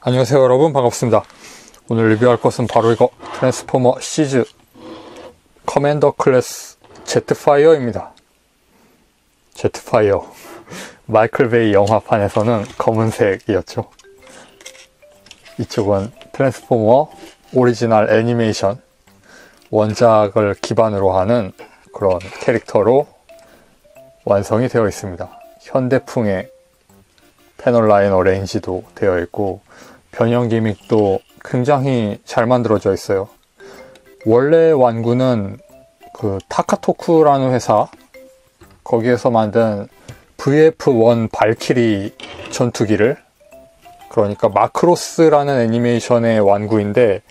안녕하세요 여러분, 반갑습니다. 오늘 리뷰할 것은 바로 이거 트랜스포머 시즈 커맨더 클래스 제트파이어입니다. 제트파이어, 마이클 베이 영화판에서는 검은색이었죠. 이쪽은 트랜스포머 오리지널 애니메이션 원작을 기반으로 하는 그런 캐릭터로 완성이 되어 있습니다. 현대풍의 패널 라인 어레인지도 되어 있고 변형 기믹도 굉장히 잘 만들어져 있어요. 원래 완구는 그 타카토쿠라는 회사 거기에서 만든 VF1 발키리 전투기를, 그러니까 마크로스라는 애니메이션의 완구인데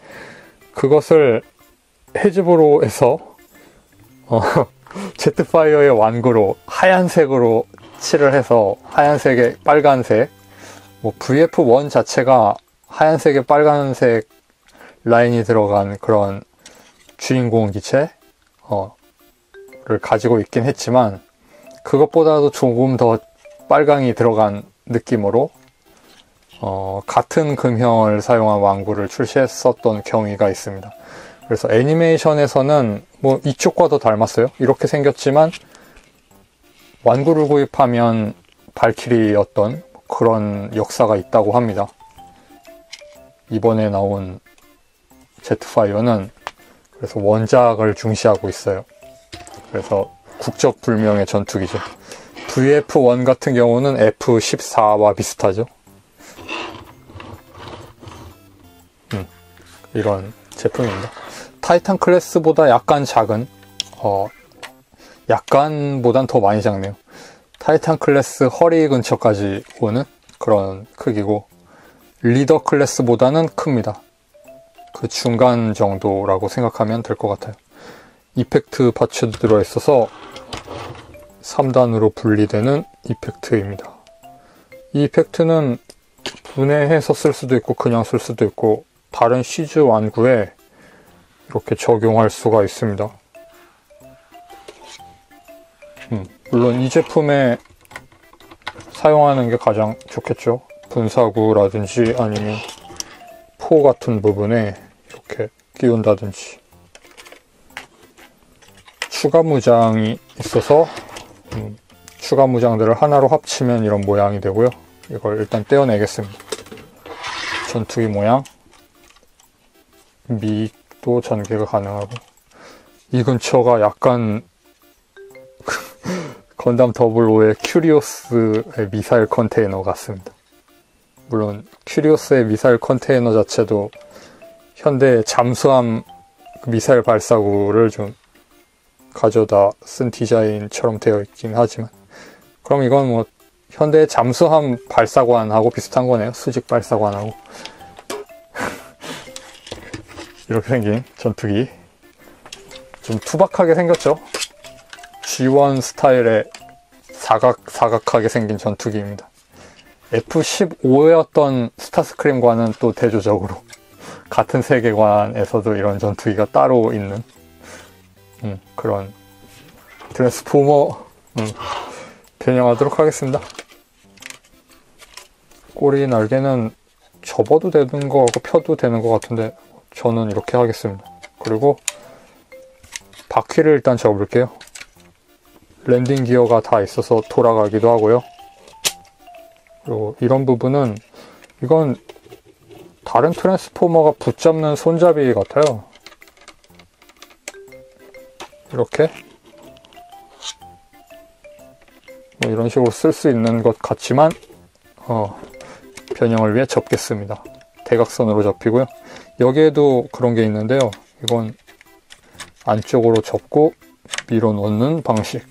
그것을 해즈브로에서 제트파이어의 완구로 하얀색으로 칠을 해서 하얀색에 빨간색, VF1 자체가 하얀색에 빨간색 라인이 들어간 그런 주인공 기체를 가지고 있긴 했지만 그것보다도 조금 더 빨강이 들어간 느낌으로 같은 금형을 사용한 완구를 출시했었던 경위가 있습니다. 그래서 애니메이션에서는 이쪽과 더 닮았어요. 이렇게 생겼지만 완구를 구입하면 발키리였던 그런 역사가 있다고 합니다. 이번에 나온 제트파이어는 그래서 원작을 중시하고 있어요. 그래서 국적불명의 전투기죠. VF1 같은 경우는 F14와 비슷하죠. 이런 제품입니다. 타이탄 클래스보다 약간 작은, 약간보단 더 많이 작네요. 타이탄 클래스 허리 근처까지 오는 그런 크기고 리더 클래스보다는 큽니다. 그 중간 정도라고 생각하면 될 것 같아요. 이펙트 파츠도 들어있어서 3단으로 분리되는 이펙트입니다. 이 이펙트는 분해해서 쓸 수도 있고 그냥 쓸 수도 있고 다른 시즈 완구에 이렇게 적용할 수가 있습니다. 물론 이 제품에 사용하는 게 가장 좋겠죠. 분사구라든지 아니면 포 같은 부분에 이렇게 끼운다든지. 추가 무장이 있어서 추가 무장들을 하나로 합치면 이런 모양이 되고요. 이걸 일단 떼어내겠습니다. 전투기 모양, 미익도 전개가 가능하고, 이 근처가 약간 건담 00의 큐리오스의 미사일 컨테이너 같습니다. 물론 큐리오스의 미사일 컨테이너 자체도 현대 잠수함 미사일 발사구를 좀 가져다 쓴 디자인처럼 되어 있긴 하지만, 그럼 이건 현대 잠수함 발사관하고 비슷한 거네요. 수직 발사관하고. 이렇게 생긴 전투기, 좀 투박하게 생겼죠. G1 스타일의 사각하게 생긴 전투기입니다. F15였던 스타스크림과는 또 대조적으로 같은 세계관에서도 이런 전투기가 따로 있는 그런 트랜스포머 변형하도록 하겠습니다. 꼬리 날개는 접어도 되는 거 같고 펴도 되는 것 같은데 저는 이렇게 하겠습니다. 그리고 바퀴를 일단 접을게요. 랜딩 기어가 다 있어서 돌아가기도 하고요. 그리고 이런 부분은, 이건 다른 트랜스포머가 붙잡는 손잡이 같아요. 이렇게 이런 식으로 쓸 수 있는 것 같지만 변형을 위해 접겠습니다. 대각선으로 접히고요. 여기에도 그런 게 있는데요. 이건 안쪽으로 접고 밀어 넣는 방식.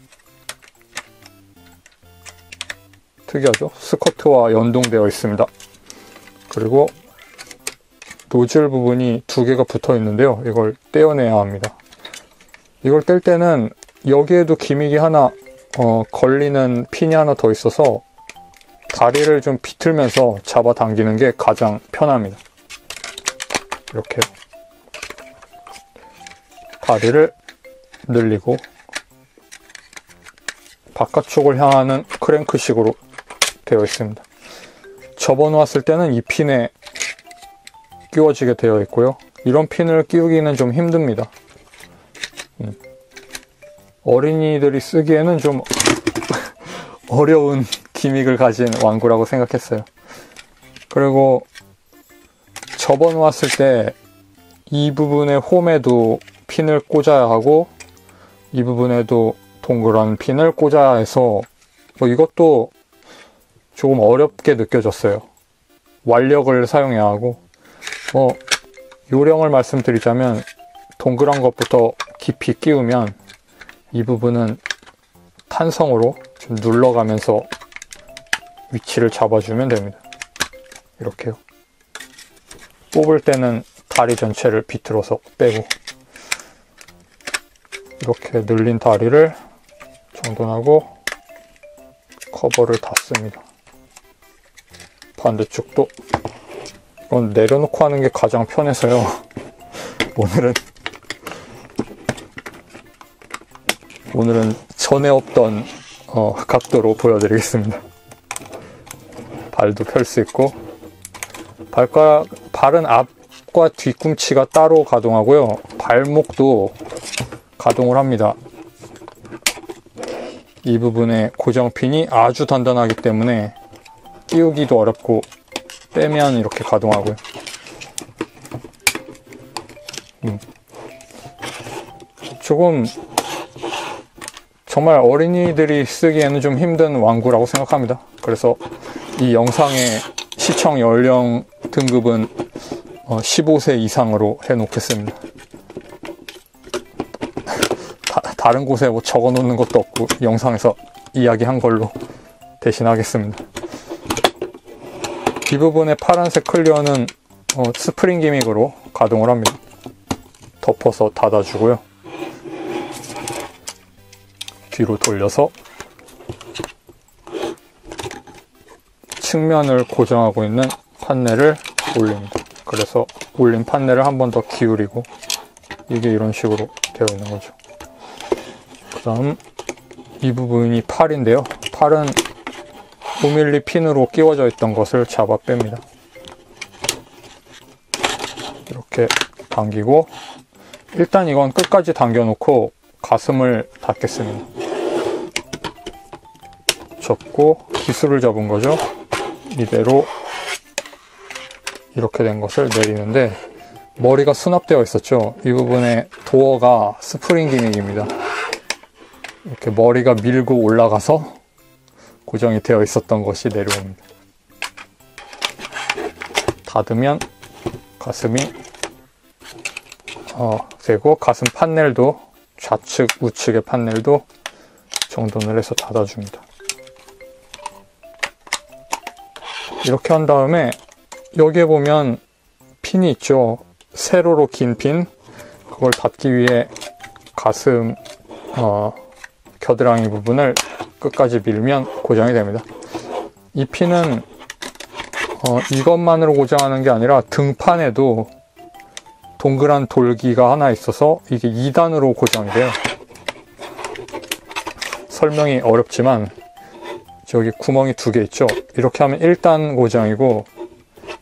특이하죠? 스커트와 연동되어 있습니다. 그리고 노즐 부분이 두 개가 붙어 있는데요. 이걸 떼어내야 합니다. 이걸 뗄 때는 여기에도 기믹이 하나 걸리는 핀이 하나 더 있어서 다리를 좀 비틀면서 잡아당기는 게 가장 편합니다. 이렇게 다리를 늘리고 바깥쪽을 향하는 크랭크식으로 되어 있습니다. 접어놓았을 때는 이 핀에 끼워지게 되어 있고요. 이런 핀을 끼우기는 좀 힘듭니다. 어린이들이 쓰기에는 좀 어려운 기믹을 가진 완구라고 생각했어요. 그리고 접어놓았을 때 이 부분의 홈에도 핀을 꽂아야 하고 이 부분에도 동그란 핀을 꽂아야 해서 이것도 조금 어렵게 느껴졌어요. 완력을 사용해야 하고 요령을 말씀드리자면 동그란 것부터 깊이 끼우면 이 부분은 탄성으로 좀 눌러가면서 위치를 잡아주면 됩니다. 이렇게요. 뽑을 때는 다리 전체를 비틀어서 빼고 이렇게 늘린 다리를 정돈하고 커버를 닫습니다. 반대쪽도 이건 내려놓고 하는 게 가장 편해서요. 오늘은 전에 없던 각도로 보여드리겠습니다. 발도 펼 수 있고 발은 앞과 뒤꿈치가 따로 가동하고요. 발목도 가동을 합니다. 이 부분의 고정핀이 아주 단단하기 때문에 끼우기도 어렵고 빼면 이렇게 가동하고요. 조금 정말 어린이들이 쓰기에는 좀 힘든 완구라고 생각합니다. 그래서 이 영상의 시청 연령 등급은 15세 이상으로 해놓겠습니다. 다른 곳에 뭐 적어놓는 것도 없고 영상에서 이야기한 걸로 대신하겠습니다. 이 부분의 파란색 클리어는 스프링 기믹으로 가동을 합니다. 덮어서 닫아주고요. 뒤로 돌려서 측면을 고정하고 있는 판넬을 올립니다. 그래서 올린 판넬을 한 번 더 기울이고 이게 이런 식으로 되어 있는 거죠. 그 다음 이 부분이 팔인데요. 팔은 5mm 핀으로 끼워져 있던 것을 잡아 뺍니다. 이렇게 당기고 일단 이건 끝까지 당겨놓고 가슴을 닫겠습니다. 접고 기술을 접은 거죠. 이대로 이렇게 된 것을 내리는데 머리가 수납되어 있었죠. 이 부분에 도어가 스프링 기믹입니다. 이렇게 머리가 밀고 올라가서 고정이 되어 있었던 것이 내려옵니다. 닫으면 가슴이 되고 가슴 판넬도 좌측 우측의 판넬도 정돈을 해서 닫아줍니다. 이렇게 한 다음에 여기에 보면 핀이 있죠. 세로로 긴 핀, 그걸 닫기 위해 가슴 겨드랑이 부분을 끝까지 밀면 고정이 됩니다. 이 핀은 이것만으로 고정하는 게 아니라 등판에도 동그란 돌기가 하나 있어서 이게 2단으로 고정이 돼요. 설명이 어렵지만 저기 구멍이 2개 있죠. 이렇게 하면 1단 고정이고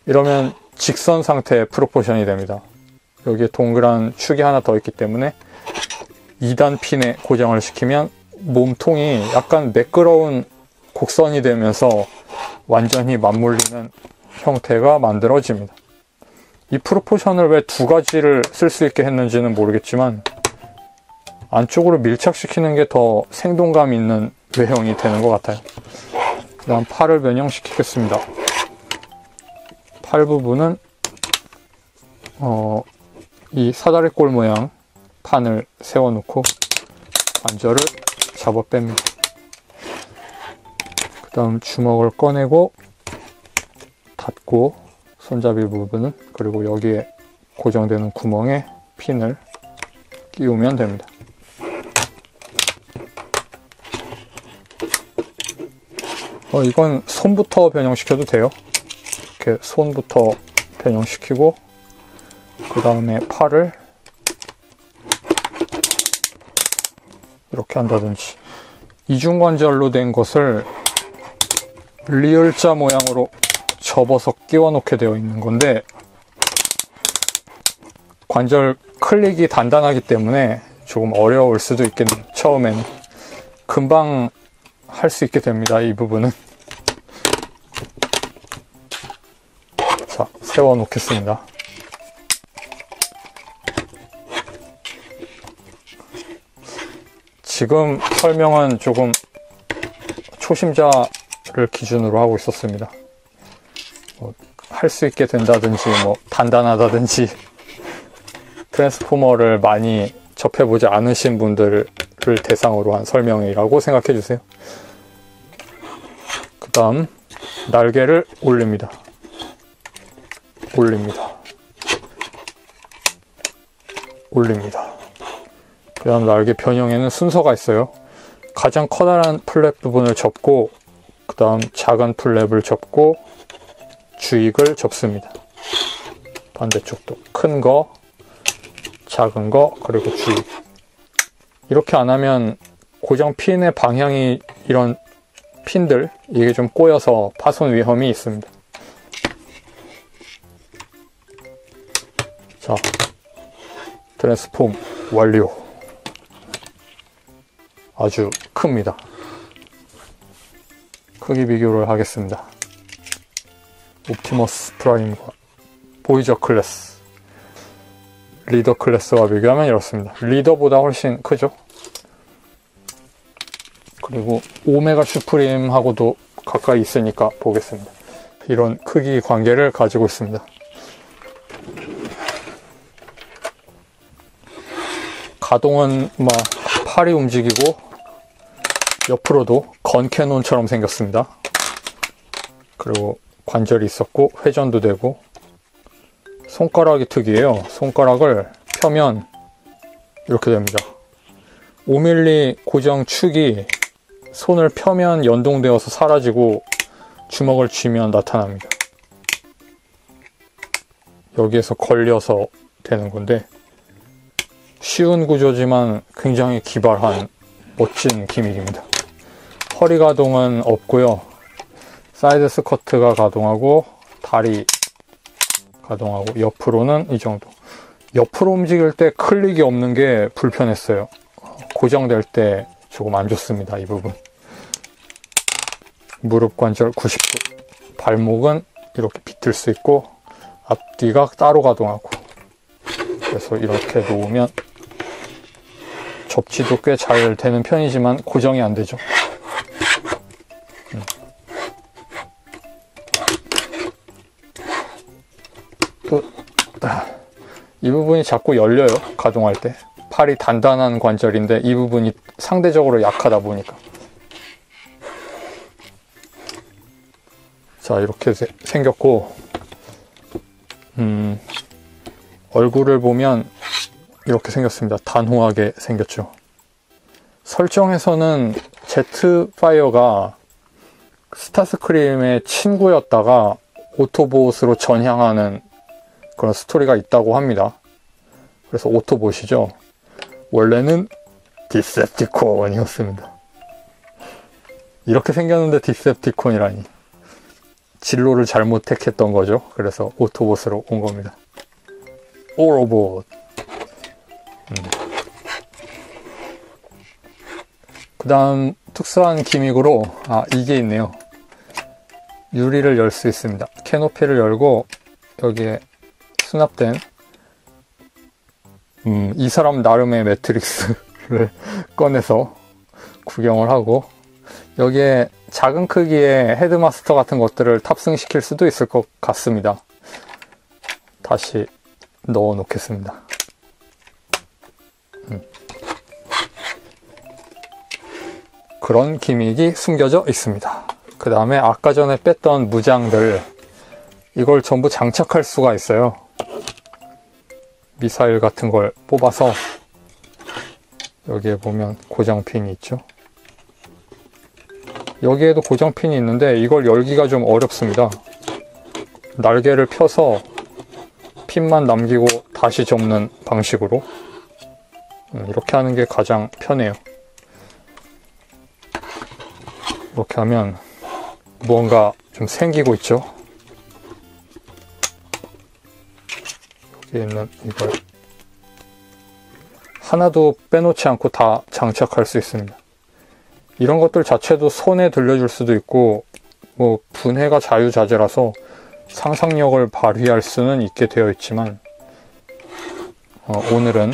이러면 직선 상태의 프로포션이 됩니다. 여기에 동그란 축이 하나 더 있기 때문에 2단 핀에 고정을 시키면 몸통이 약간 매끄러운 곡선이 되면서 완전히 맞물리는 형태가 만들어집니다. 이 프로포션을 왜 2가지를 쓸 수 있게 했는지는 모르겠지만 안쪽으로 밀착시키는 게 더 생동감 있는 외형이 되는 것 같아요. 그 다음 팔을 변형시키겠습니다. 팔 부분은 이 사다리꼴 모양 판을 세워놓고 관절을 잡아 뺍니다. 그 다음 주먹을 꺼내고 닫고 손잡이 부분은 그리고 여기에 고정되는 구멍에 핀을 끼우면 됩니다. 이건 손부터 변형시켜도 돼요. 이렇게 손부터 변형시키고 그 다음에 팔을 이렇게 한다든지 이중관절로 된 것을 리을자 모양으로 접어서 끼워 놓게 되어 있는 건데 관절 클릭이 단단하기 때문에 조금 어려울 수도 있겠네요. 처음에는. 금방 할 수 있게 됩니다. 이 부분은. 자, 세워 놓겠습니다. 지금 설명은 조금 초심자를 기준으로 하고 있었습니다. 할 수 있게 된다든지 단단하다든지 트랜스포머를 많이 접해보지 않으신 분들을 대상으로 한 설명이라고 생각해 주세요. 그 다음 날개를 올립니다. 그 다음 날개 변형에는 순서가 있어요. 가장 커다란 플랩 부분을 접고, 그 다음 작은 플랩을 접고 주익을 접습니다. 반대쪽도 큰 거, 작은 거, 그리고 주익. 이렇게 안 하면 고정 핀의 방향이, 이런 핀들, 이게 좀 꼬여서 파손 위험이 있습니다. 자, 트랜스폼 완료. 아주 큽니다. 크기 비교를 하겠습니다. 옵티머스 프라임과 보이저 클래스, 리더 클래스와 비교하면 이렇습니다. 리더보다 훨씬 크죠? 그리고 오메가 슈프림하고도 가까이 있으니까 보겠습니다. 이런 크기 관계를 가지고 있습니다. 가동은 팔이 움직이고 옆으로도 건캐논처럼 생겼습니다. 그리고 관절이 있었고 회전도 되고, 손가락이 특이해요. 손가락을 펴면 이렇게 됩니다. 5mm 고정 축이 손을 펴면 연동되어서 사라지고 주먹을 쥐면 나타납니다. 여기에서 걸려서 되는 건데, 쉬운 구조지만 굉장히 기발한 멋진 기믹입니다. 허리 가동은 없고요. 사이드 스커트가 가동하고 다리 가동하고, 옆으로는 이 정도. 옆으로 움직일 때 클릭이 없는 게 불편했어요. 고정될 때 조금 안 좋습니다. 이 부분. 무릎 관절 90도. 발목은 이렇게 비틀 수 있고 앞뒤가 따로 가동하고, 그래서 이렇게 놓으면 접지도 꽤 잘 되는 편이지만 고정이 안 되죠. 이 부분이 자꾸 열려요. 가동할 때. 팔이 단단한 관절인데 이 부분이 상대적으로 약하다 보니까. 자, 이렇게 생겼고, 얼굴을 보면 이렇게 생겼습니다. 단호하게 생겼죠. 설정에서는 제트파이어가 스타스크림의 친구였다가 오토봇으로 전향하는 그런 스토리가 있다고 합니다. 그래서 오토봇이죠. 원래는 디셉티콘이었습니다. 이렇게 생겼는데 디셉티콘이라니. 진로를 잘못 택했던 거죠. 그래서 오토봇으로 온 겁니다. 오로봇. 그 다음 특수한 기믹으로 이게 있네요. 유리를 열 수 있습니다. 캐노피를 열고 여기에 수납된 이 사람 나름의 매트릭스를 꺼내서 구경을 하고, 여기에 작은 크기의 헤드마스터 같은 것들을 탑승시킬 수도 있을 것 같습니다. 다시 넣어 놓겠습니다. 그런 기믹이 숨겨져 있습니다. 그 다음에 아까 전에 뺐던 무장들, 이걸 전부 장착할 수가 있어요. 미사일 같은 걸 뽑아서 여기에 보면 고정핀이 있죠. 여기에도 고정핀이 있는데 이걸 열기가 좀 어렵습니다. 날개를 펴서 핀만 남기고 다시 접는 방식으로 이렇게 하는 게 가장 편해요. 이렇게 하면 무언가 좀 생기고 있죠. 여기에 있는 이걸 하나도 빼놓지 않고 다 장착할 수 있습니다. 이런 것들 자체도 손에 들려줄 수도 있고 뭐 분해가 자유자재라서 상상력을 발휘할 수는 있게 되어 있지만 오늘은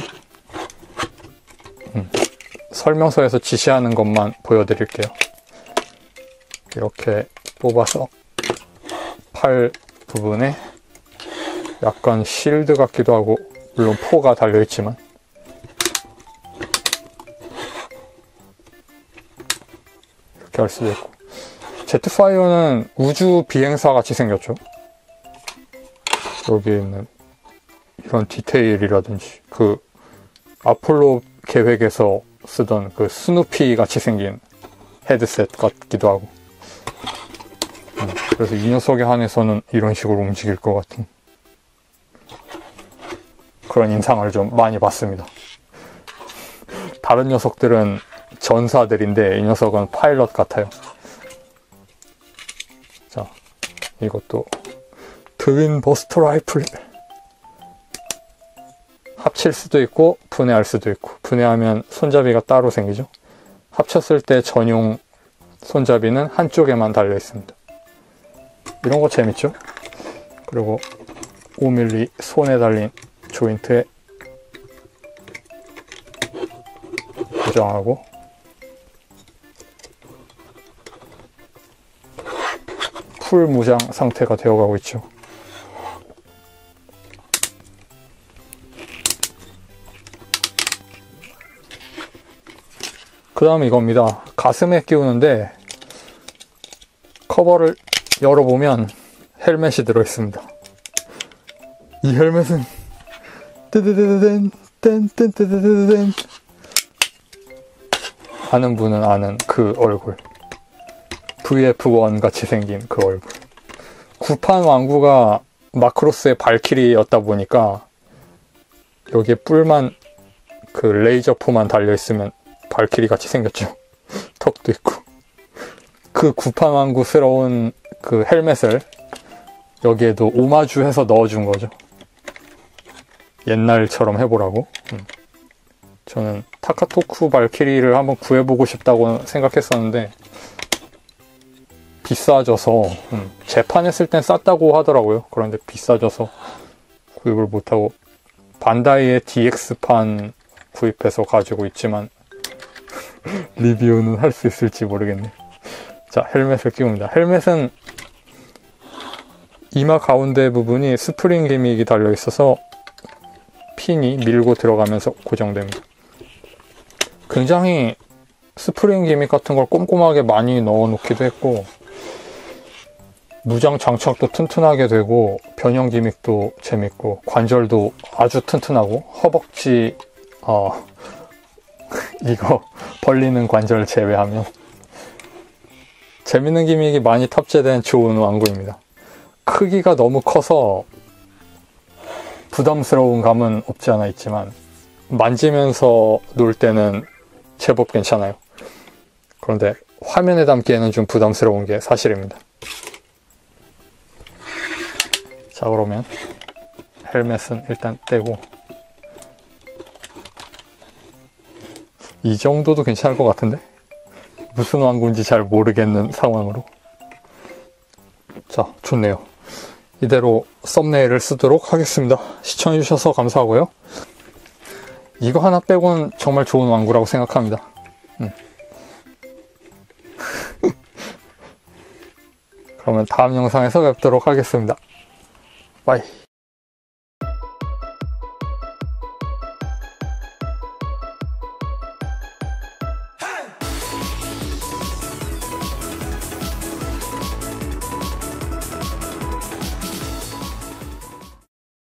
설명서에서 지시하는 것만 보여드릴게요. 이렇게 뽑아서 팔 부분에 약간 실드 같기도 하고, 물론 포가 달려있지만 이렇게 할 수도 있고. 제트파이어는 우주 비행사 같이 생겼죠. 여기 있는 이런 디테일이라든지 그 아폴로 계획에서 쓰던 그 스누피 같이 생긴 헤드셋 같기도 하고. 그래서 이 녀석에 한해서는 이런 식으로 움직일 것 같은 그런 인상을 좀 많이 받습니다. 다른 녀석들은 전사들인데 이 녀석은 파일럿 같아요. 자, 이것도 트윈 버스터 라이플. 합칠 수도 있고 분해할 수도 있고, 분해하면 손잡이가 따로 생기죠. 합쳤을 때 전용 손잡이는 한쪽에만 달려 있습니다. 이런 거 재밌죠? 그리고 5mm 손에 달린 조인트에 고정하고, 풀 무장 상태가 되어가고 있죠. 그 다음 이겁니다. 가슴에 끼우는데 커버를 열어보면 헬멧이 들어있습니다. 이 헬멧은 뜨드드드든 뜬뜬뜨드드든, 아는 분은 아는 그 얼굴, VF1 같이 생긴 그 얼굴. 구판 왕구가 마크로스의 발키리였다 보니까 여기에 뿔만, 그 레이저포만 달려있으면 발키리 같이 생겼죠. 턱도 있고. 그 구판 왕구스러운 그 헬멧을 여기에도 오마주해서 넣어준 거죠. 옛날처럼 해보라고. 저는 타카토쿠 발키리를 한번 구해보고 싶다고 생각했었는데 비싸져서, 재판했을 땐 쌌다고 하더라고요. 그런데 비싸져서 구입을 못하고 반다이의 DX판 구입해서 가지고 있지만 리뷰는 할 수 있을지 모르겠네. 자, 헬멧을 끼웁니다. 헬멧은 이마 가운데 부분이 스프링 기믹이 달려있어서 핀이 밀고 들어가면서 고정됩니다. 굉장히 스프링 기믹 같은 걸 꼼꼼하게 많이 넣어 놓기도 했고, 무장 장착도 튼튼하게 되고, 변형 기믹도 재밌고, 관절도 아주 튼튼하고, 허벅지 이거 벌리는 관절 제외하면 재밌는 기믹이 많이 탑재된 좋은 왕구입니다. 크기가 너무 커서 부담스러운 감은 없지 않아 있지만 만지면서 놀 때는 제법 괜찮아요. 그런데 화면에 담기에는 좀 부담스러운 게 사실입니다. 자, 그러면 헬멧은 일단 떼고, 이 정도도 괜찮을 것 같은데? 무슨 왕구인지 잘 모르겠는 상황으로. 자, 좋네요. 이대로 썸네일을 쓰도록 하겠습니다. 시청해주셔서 감사하고요. 이거 하나 빼고는 정말 좋은 왕구라고 생각합니다. 그러면 다음 영상에서 뵙도록 하겠습니다. 바이.